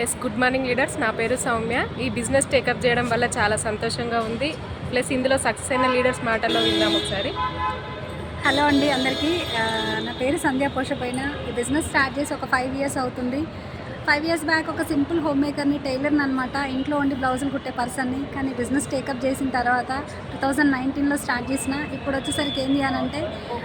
Yes, good morning leaders. నా పేరు సౌమ్య. ఈ బిజినెస్ టేకప్ చేయడం వల్ల చాలా సంతోషంగా ఉంది. ప్లస్ ఇందులో సక్సెస్ అయిన లీడర్స్ మాటల్లో విందాం ఒకసారి. హలో అండి అందరికీ. నా పేరు సంధ్య పోషపైన. ఈ బిజినెస్ స్టార్ట్ చేసి ఒక 5 years అవుతుంది. 5 years బ్యాక్ ఒక సింపుల్ హోమ్ మేకర్ని, టైలర్ని అనమాట. ఇంట్లో ఉండి బ్లౌజులు కుట్టే పర్సన్ని. కానీ బిజినెస్ టేకప్ చేసిన తర్వాత 2019లో స్టార్ట్ చేసిన. ఇప్పుడు వచ్చేసరికి ఏంటి అని అంటే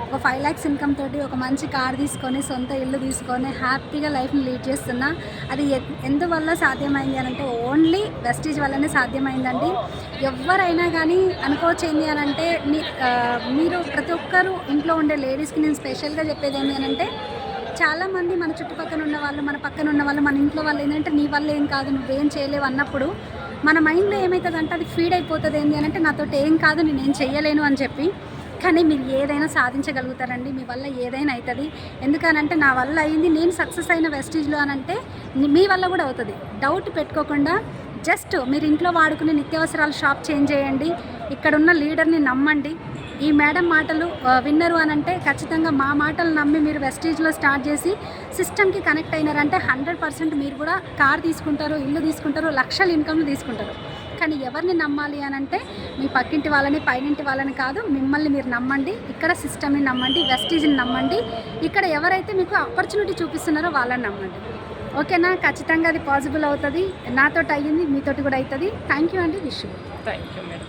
ఒక 5 lakhs ఇన్కమ్ తోటి ఒక మంచి కార్ తీసుకొని, సొంత ఇల్లు తీసుకొని హ్యాపీగా లైఫ్ని లీడ్ చేస్తున్నా. అది ఎందువల్ల సాధ్యమైంది అని అంటే ఓన్లీ వెస్టీజ్ వల్లనే సాధ్యమైందండి. ఎవరైనా కానీ అనుకోవచ్చు ఏంటి అని అంటే మీరు ప్రతి ఒక్కరు ఇంట్లో ఉండే లేడీస్కి నేను స్పెషల్గా చెప్పేది ఏంటి అని అంటే చాలామంది మన చుట్టుపక్కల ఉన్న వాళ్ళు, మన పక్కన ఉన్న వాళ్ళు, మన ఇంట్లో వాళ్ళు ఏంటంటే నీ వల్ల ఏం కాదు, నువ్వేం చేయలేవు అన్నప్పుడు మన మైండ్లో ఏమవుతుందంటే అది ఫీడ్ అయిపోతుంది ఏంటి అని అంటే నాతోటి ఏం కాదు, నేనేం చేయలేను అని చెప్పి. కానీ మీరు ఏదైనా సాధించగలుగుతారండి, మీ వల్ల ఏదైనా అవుతుంది. ఎందుకనంటే నా వల్ల అయింది, నేను సక్సెస్ అయిన వెస్టీజ్లో అని అంటే మీ వల్ల కూడా అవుతుంది. డౌట్ పెట్టుకోకుండా జస్ట్ మీరు ఇంట్లో వాడుకునే నిత్యావసరాల షాప్ చేంజ్ చేయండి. ఇక్కడున్న లీడర్ని నమ్మండి. ఈ మేడం మాటలు విన్నరు అని అంటే ఖచ్చితంగా మా మాటలు నమ్మి మీరు వెస్టీజ్లో స్టార్ట్ చేసి సిస్టమ్కి కనెక్ట్ అయినారంటే 100% మీరు కూడా కార్ తీసుకుంటారు, ఇల్లు తీసుకుంటారు, లక్షల ఇన్కమ్లు తీసుకుంటారు. కానీ ఎవరిని నమ్మాలి అని అంటే మీ పక్కింటి వాళ్ళని, పైనింటి వాళ్ళని కాదు, మిమ్మల్ని మీరు నమ్మండి. ఇక్కడ సిస్టమ్ని నమ్మండి, వెస్టీజ్ని నమ్మండి. ఇక్కడ ఎవరైతే మీకు ఆపర్చునిటీ చూపిస్తున్నారో వాళ్ళని నమ్మండి. ఓకేనా? ఖచ్చితంగా అది పాసిబుల్ అవుతుంది. నాతోటి అయ్యింది, మీతోటి కూడా అవుతుంది. థ్యాంక్ యూ అండి. విష్. Thank you madam.